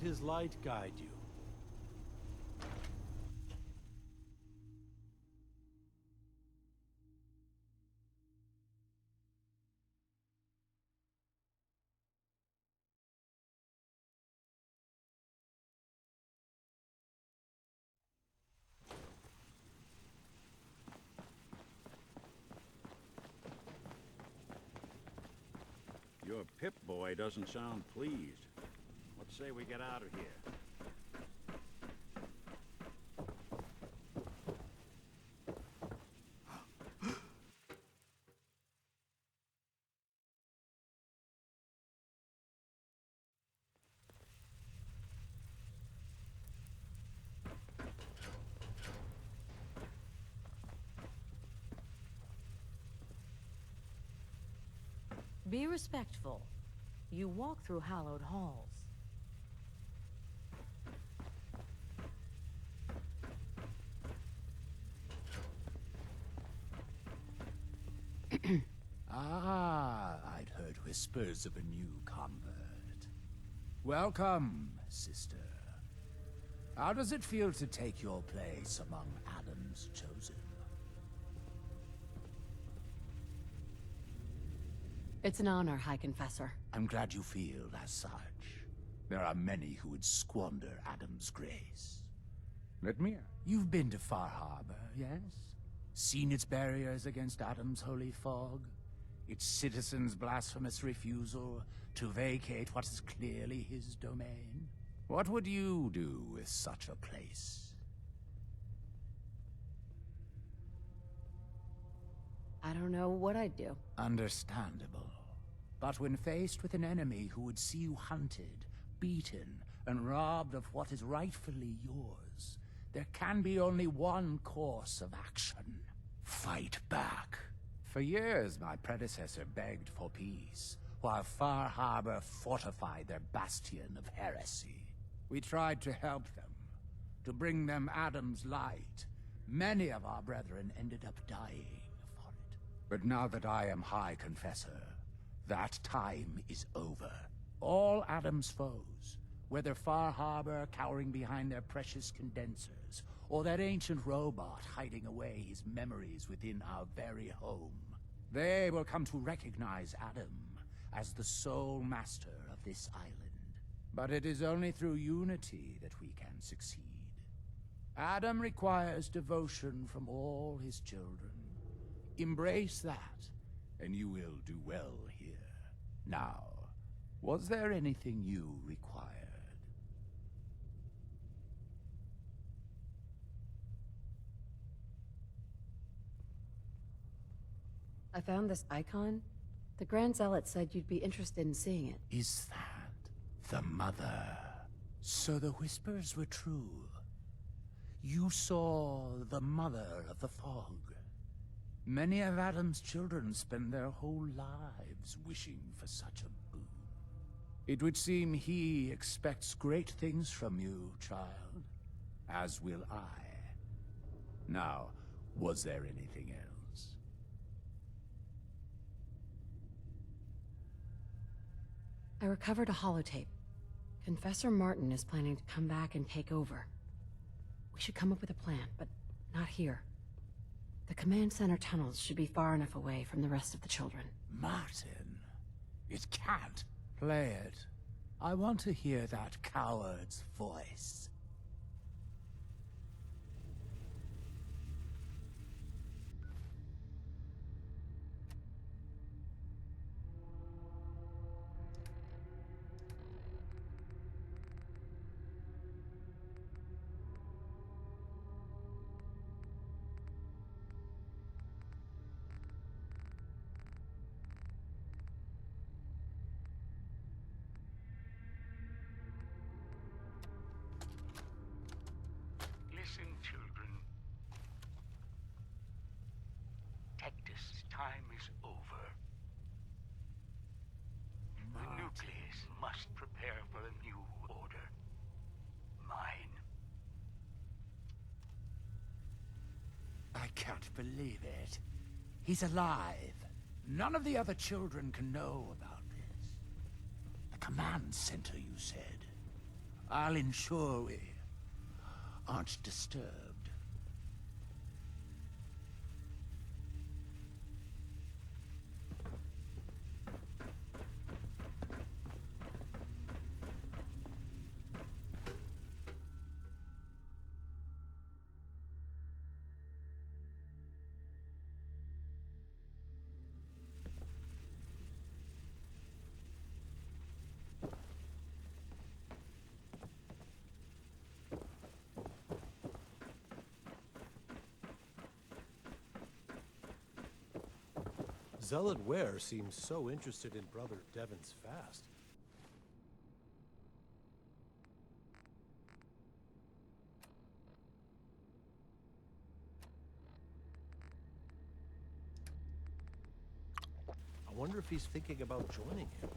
his light guide you. Your Pip-Boy doesn't sound pleased. Let's say we get out of here. Be respectful. You walk through hallowed halls. I'd heard whispers of a new convert. Welcome, sister. How does it feel to take your place among Adam's chosen? It's an honor, High Confessor. I'm glad you feel as such. There are many who would squander Adam's grace. Let me. You've been to Far Harbor, yes? Seen its barriers against Adam's holy fog? Its citizens' blasphemous refusal to vacate what is clearly his domain? What would you do with such a place? I don't know what I'd do. Understandable. But when faced with an enemy who would see you hunted, beaten, and robbed of what is rightfully yours, there can be only one course of action. Fight back. For years, my predecessor begged for peace, while Far Harbor fortified their bastion of heresy. We tried to help them, to bring them Adam's light. Many of our brethren ended up dying for it. But now that I am High Confessor, that time is over. All Adam's foes, whether Far Harbor cowering behind their precious condensers, or that ancient robot hiding away his memories within our very home, they will come to recognize Adam as the sole master of this island. But it is only through unity that we can succeed. Adam requires devotion from all his children. Embrace that, and you will do well here. Now, was there anything you required? I found this icon. The Grand Zealot said you'd be interested in seeing it. Is that the mother? So the whispers were true. You saw the mother of the fog. Many of Adam's children spend their whole lives wishing for such a boon. It would seem he expects great things from you, child. As will I. Now, was there anything else? I recovered a holotape. Confessor Martin is planning to come back and take over. We should come up with a plan, but not here. The command center tunnels should be far enough away from the rest of the children. Martin? It can't. Play it. I want to hear that coward's voice. Listen, children. Tectus' time is over. The nucleus must prepare for a new order. Mine. I can't believe it. He's alive. None of the other children can know about this. The command center, you said. I'll ensure we aren't disturbed. Zealot Ware seems so interested in Brother Devon's fast. I wonder if he's thinking about joining him.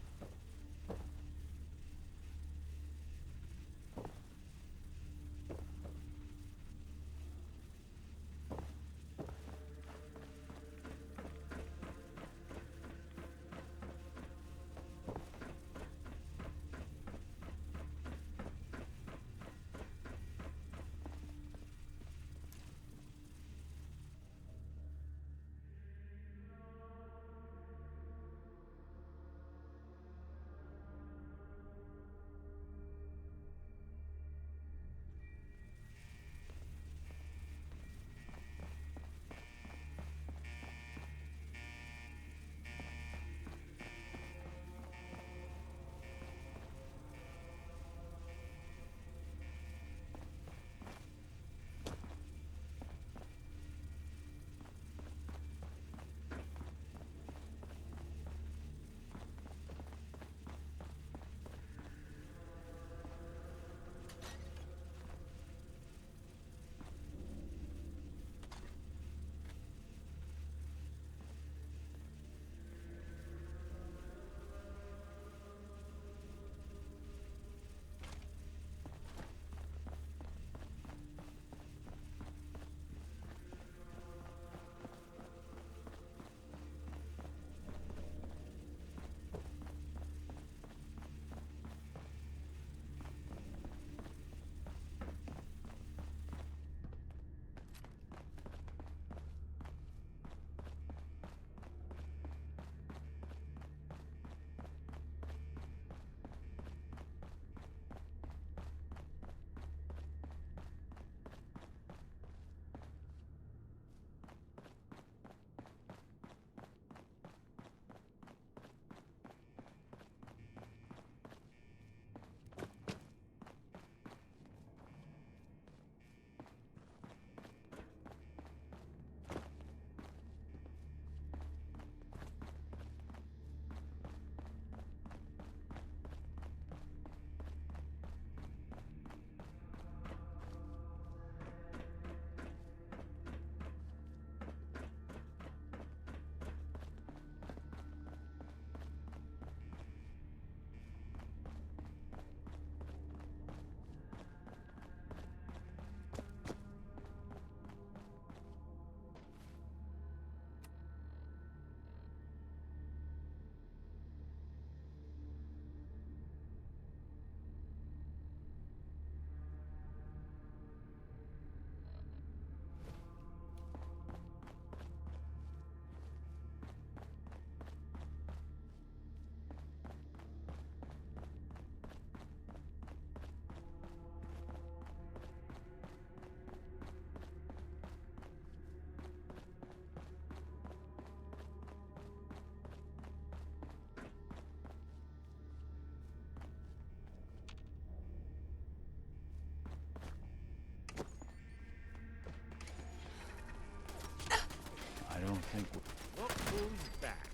I don't think we... Look who's back.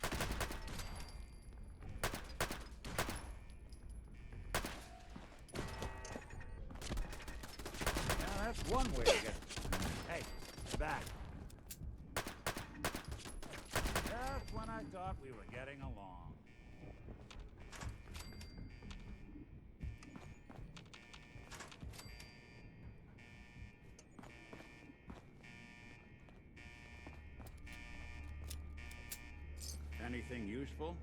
Now that's one way to get... Hey, back. Just when I thought we were getting along. Anything useful?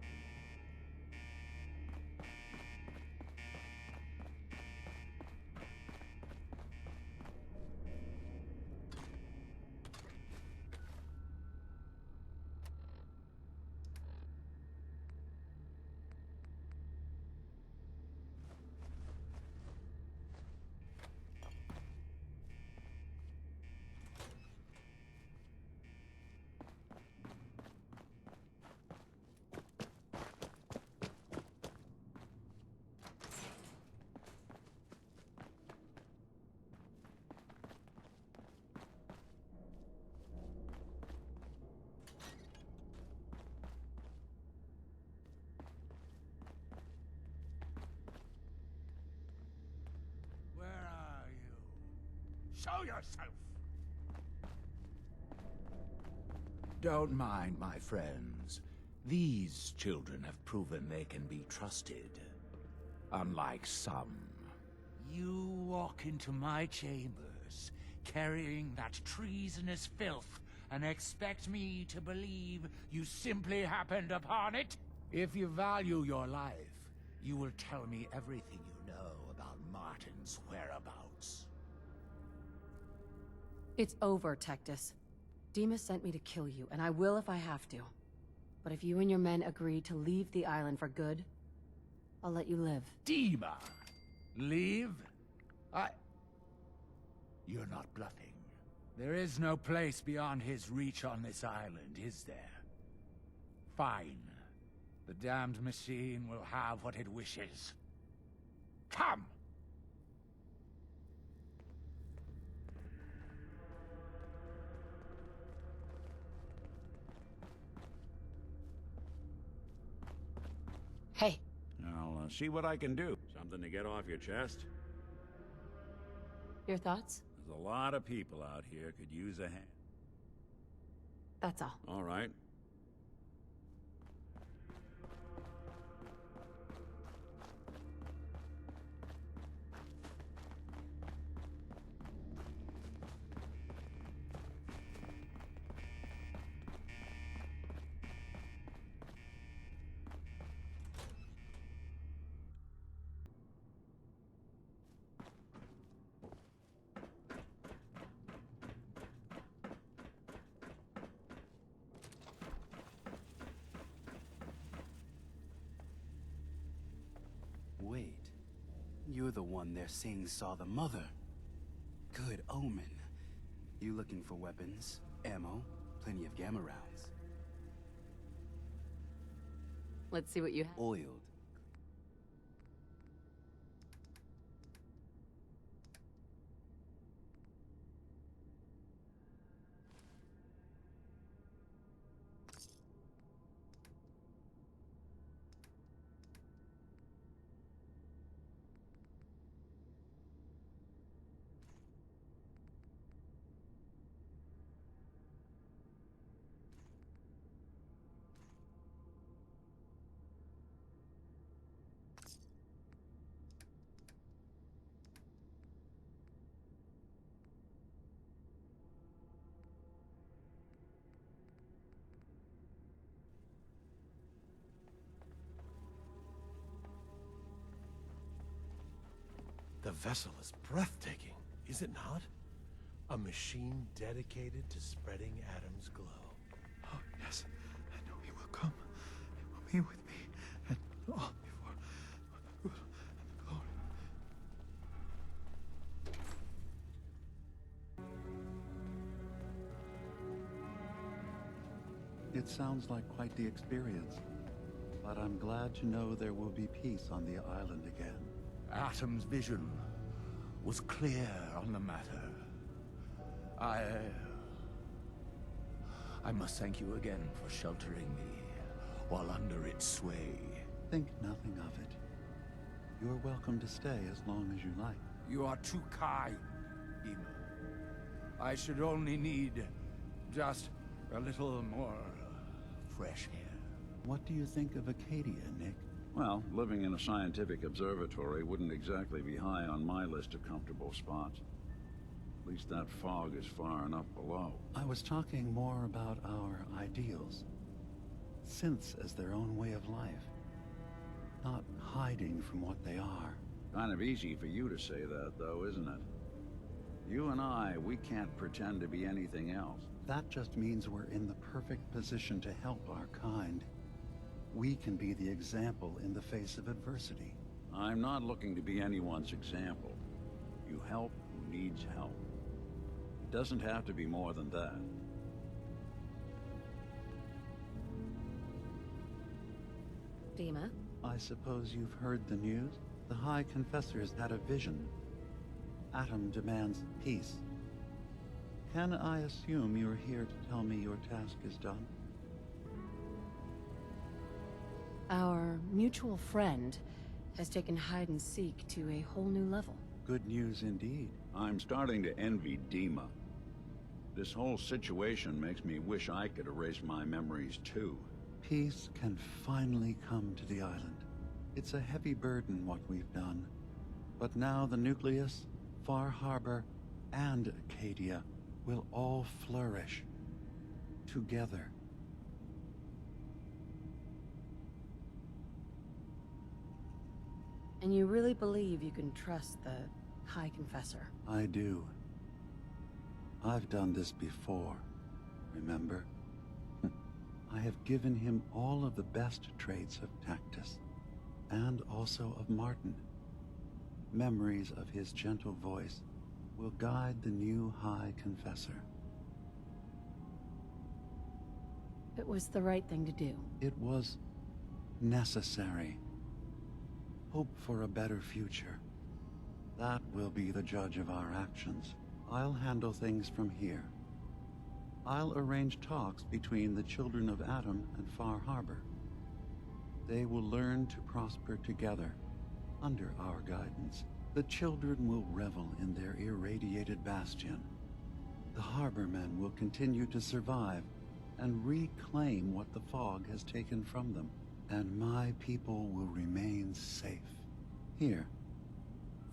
Show yourself! Don't mind, my friends. These children have proven they can be trusted. Unlike some. You walk into my chambers, carrying that treasonous filth, and expect me to believe you simply happened upon it? If you value your life, you will tell me everything you know about Martin's whereabouts. It's over, Tectus. Demas sent me to kill you, and I will if I have to. But if you and your men agree to leave the island for good, I'll let you live. Dima! Leave? You're not bluffing. There is no place beyond his reach on this island, is there? Fine. The damned machine will have what it wishes. Come! Hey, I'll see what I can do. Something to get off your chest? your thoughts? There's a lot of people out here could use a hand. That's all. All right. Wait, you're the one they're saying saw the mother. Good omen. You looking for weapons, ammo, plenty of gamma rounds. Let's see what you have. Oiled. The vessel is breathtaking, is it not? A machine dedicated to spreading Adam's glow. Oh, yes. I know he will come. He will be with me. And all before the good and the glory. It sounds like quite the experience. But I'm glad to know there will be peace on the island again. Atom's vision was clear on the matter. I must thank you again for sheltering me while under its sway. Think nothing of it. You're welcome to stay as long as you like. You are too kind, Dima. I should only need just a little more fresh air. What do you think of Acadia, Nick? Well, living in a scientific observatory wouldn't exactly be high on my list of comfortable spots. At least that fog is far enough below. I was talking more about our ideals. Synths as their own way of life. Not hiding from what they are. Kind of easy for you to say that, though, isn't it? You and I, we can't pretend to be anything else. That just means we're in the perfect position to help our kind. We can be the example in the face of adversity. I'm not looking to be anyone's example. You help who needs help. It doesn't have to be more than that. Dima? I suppose you've heard the news? The High Confessor's had a vision. Atom demands peace. Can I assume you're here to tell me your task is done? Our mutual friend has taken hide and seek to a whole new level. good news indeed. I'm starting to envy Dima. This whole situation makes me wish I could erase my memories too. Peace can finally come to the island. It's a heavy burden what we've done. But now the Nucleus, Far Harbor, and Acadia will all flourish together. And you really believe you can trust the High Confessor? I do. I've done this before, remember? I have given him all of the best traits of Tactus, and also of Martin. Memories of his gentle voice will guide the new High Confessor. It was the right thing to do. It was necessary. Hope for a better future. That will be the judge of our actions. I'll handle things from here. I'll arrange talks between the children of Atom and Far Harbor. They will learn to prosper together under our guidance. The children will revel in their irradiated bastion. The Harbormen will continue to survive and reclaim what the fog has taken from them. And my people will remain safe. Here,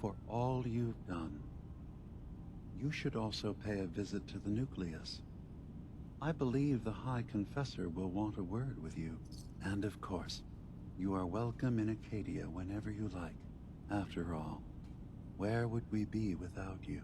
for all you've done. You should also pay a visit to the Nucleus. I believe the High Confessor will want a word with you. And of course, you are welcome in Acadia whenever you like. After all, where would we be without you?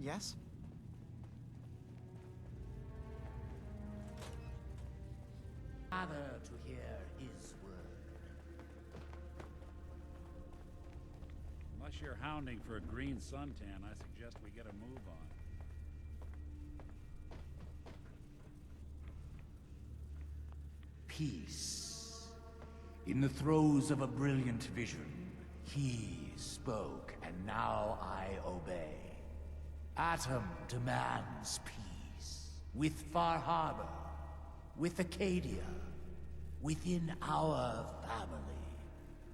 Yes? Gather to hear his word. Unless you're hounding for a green suntan, I suggest we get a move on. Peace. In the throes of a brilliant vision, he spoke, and now I obey. Atom demands peace. With Far Harbor, with Acadia, within our family.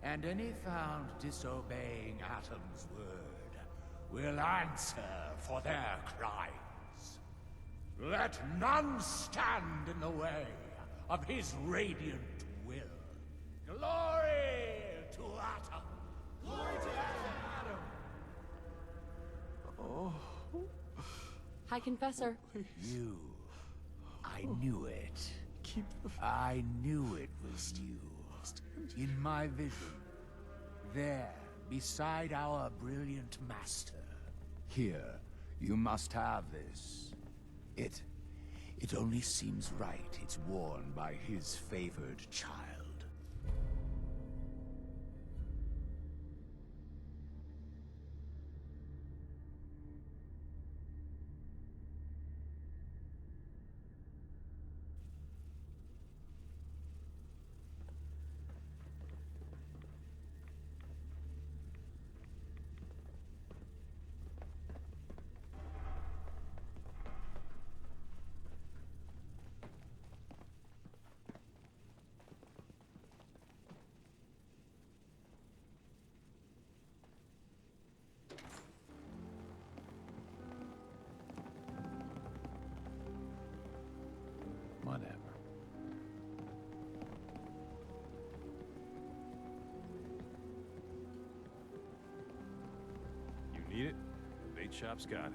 And any found disobeying Atom's word will answer for their crimes. Let none stand in the way of his radiant will. Glory to Atom! Glory to Atom! Oh. High Confessor. You. I knew it. Keep the... I knew it was you. In my vision. There, beside our brilliant master. Here, You must have this. It only seems right it's worn by his favored child. Whatever. You need it? The bait shop's got it.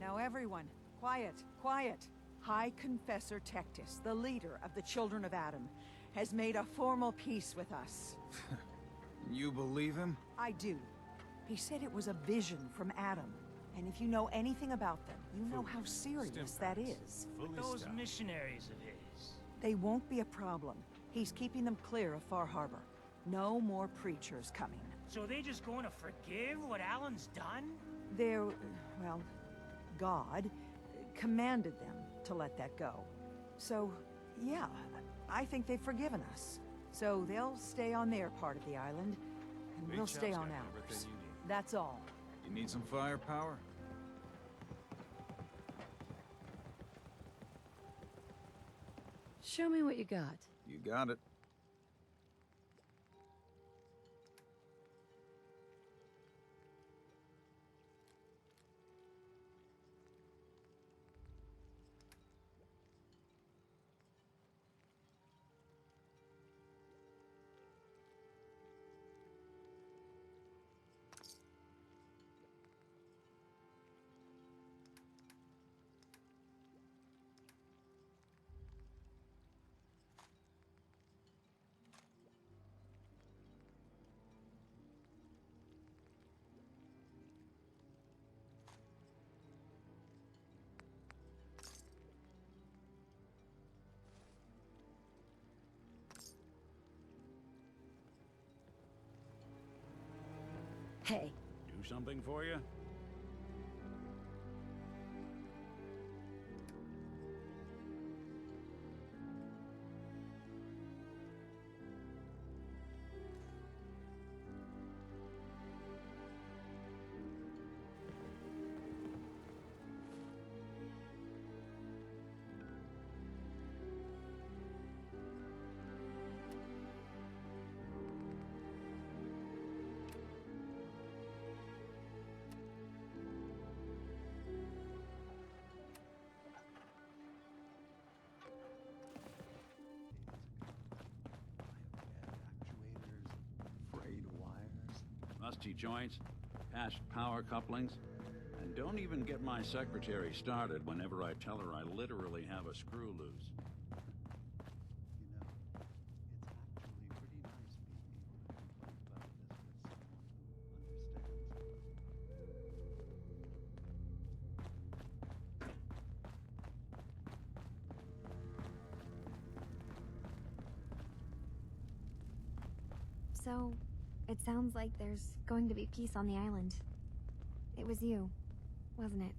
Now everyone, quiet, quiet. High Confessor Tectus, the leader of the Children of Adam, has made a formal peace with us. You believe him? I do. He said it was a vision from Adam. And if you know anything about them, you know how serious that is. Those missionaries of his. They won't be a problem. He's keeping them clear of Far Harbor. No more preachers coming. So they just going to forgive what Alan's done? They're, well, God commanded them to let that go. So, yeah, I think they've forgiven us. So they'll stay on their part of the island, and we'll stay on ours. That's all. You need some firepower? Show me what you got. You got it. Hey, Do something for you? Frayed wires. Rusty joints, patched power couplings, and don't even get my secretary started whenever I tell her I literally have a screw loose. You know, it's actually pretty nice being able to complain about this with someone who understands. So, it sounds like there's going to be peace on the island. It was you, wasn't it?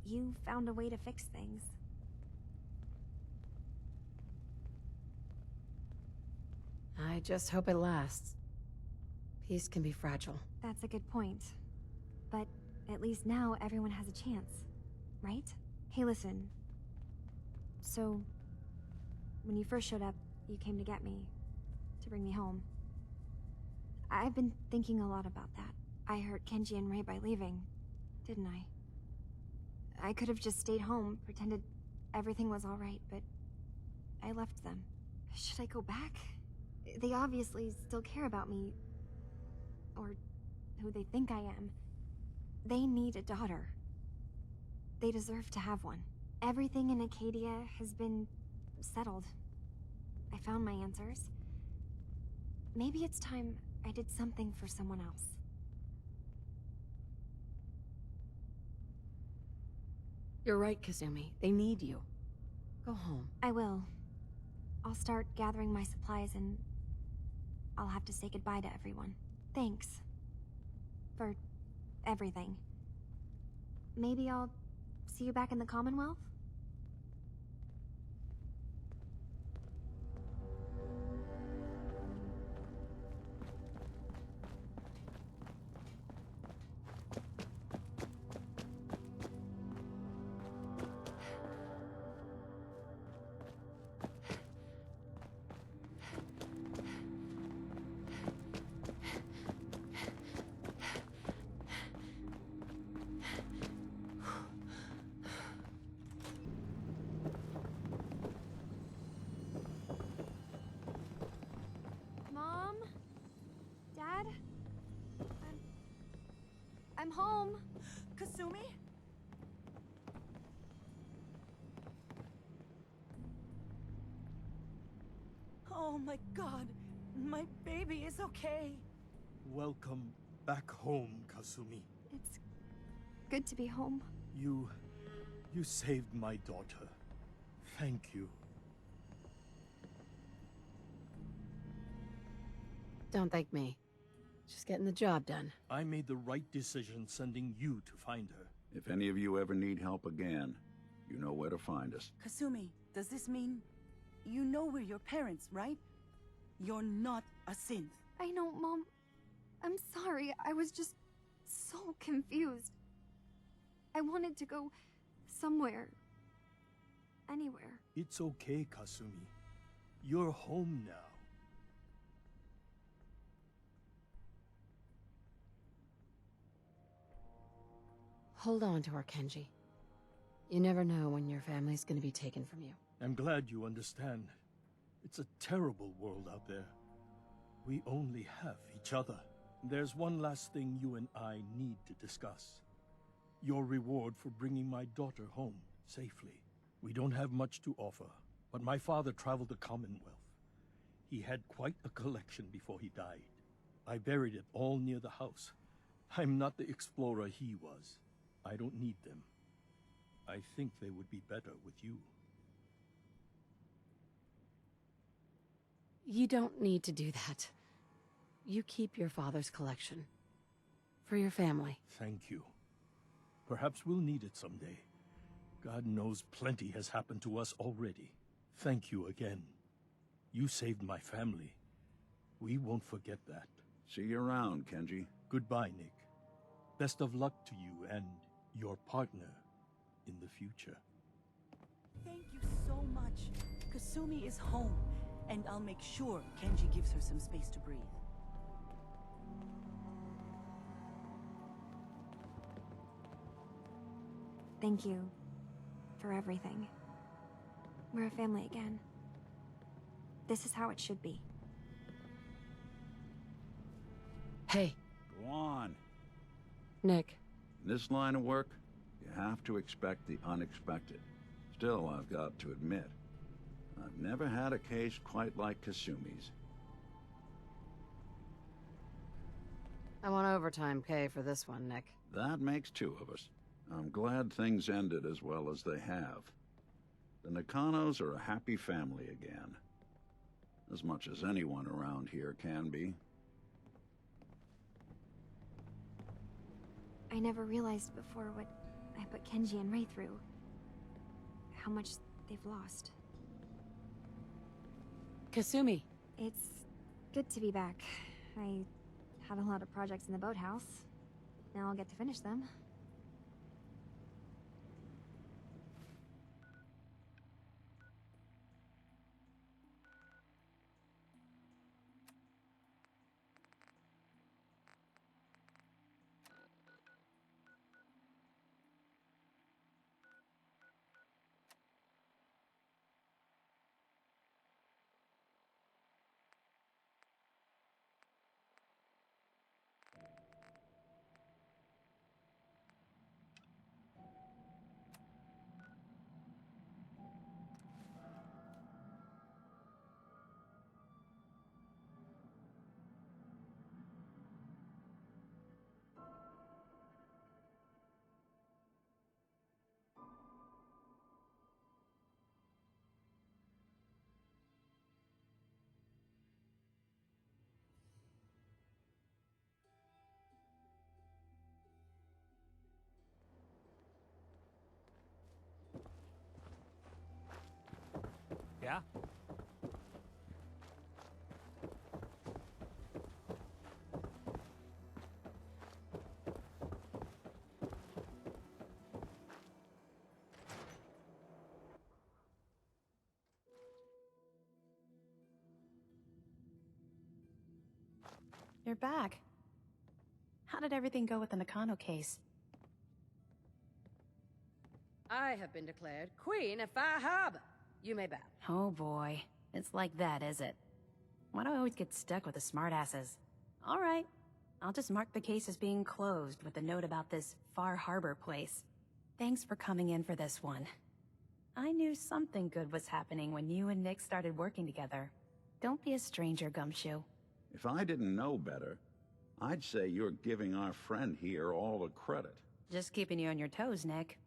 You found a way to fix things. I just hope it lasts. Peace can be fragile. That's a good point. But at least now everyone has a chance, right? Hey, listen. So, when you first showed up, you came to get me, to bring me home. I've been thinking a lot about that. I hurt Kenji and Ray by leaving, didn't I? I could have just stayed home, pretended everything was alright, but I left them. Should I go back? They obviously still care about me. Or who they think I am. They need a daughter. They deserve to have one. Everything in Acadia has been settled. I found my answers. Maybe it's time I did something for someone else. You're right, Kasumi. They need you. Go home. I will. I'll start gathering my supplies and I'll have to say goodbye to everyone. Thanks. For everything. Maybe I'll see you back in the Commonwealth? Mom? Dad? I'm home. Kasumi? Oh my god, my baby is okay. Welcome back home, Kasumi. It's good to be home. You saved my daughter. Thank you. Don't thank me. Just getting the job done. I made the right decision sending you to find her. If any of you ever need help again, you know where to find us. Kasumi, does this mean you know we're your parents, right? You're not a synth. I know, Mom. I'm sorry. I was just so confused. I wanted to go somewhere. Anywhere. It's okay, Kasumi. You're home now. Hold on to her, Kenji. You never know when your family's gonna be taken from you. I'm glad you understand. It's a terrible world out there. We only have each other. There's one last thing you and I need to discuss. Your reward for bringing my daughter home safely. We don't have much to offer, but my father traveled the Commonwealth. He had quite a collection before he died. I buried it all near the house. I'm not the explorer he was. I don't need them. I think they would be better with you. You don't need to do that. You keep your father's collection. For your family. Thank you. Perhaps we'll need it someday. God knows plenty has happened to us already. Thank you again. You saved my family. We won't forget that. See you around, Kenji. Goodbye, Nick. Best of luck to you and your partner in the future. Thank you so much. Kasumi is home, and I'll make sure Kenji gives her some space to breathe. Thank you for everything. We're a family again. This is how it should be. Hey. Go on. Nick. In this line of work, you have to expect the unexpected. Still, I've got to admit, I've never had a case quite like Kasumi's. I want overtime pay for this one, Nick. That makes two of us. I'm glad things ended as well as they have. The Nakanos are a happy family again. As much as anyone around here can be. I never realized before what I put Kenji and Ray through. How much they've lost. Kasumi. It's good to be back. I had a lot of projects in the boathouse. Now I'll get to finish them. Yeah? You're back. How did everything go with the Nakano case? I have been declared Queen of Fire Harbor. You may bow. Oh boy. It's like that, is it? Why do I always get stuck with the smartasses? Alright. I'll just mark the case as being closed with a note about this Far Harbor place. Thanks for coming in for this one. I knew something good was happening when you and Nick started working together. Don't be a stranger, Gumshoe. If I didn't know better, I'd say you're giving our friend here all the credit. Just keeping you on your toes, Nick.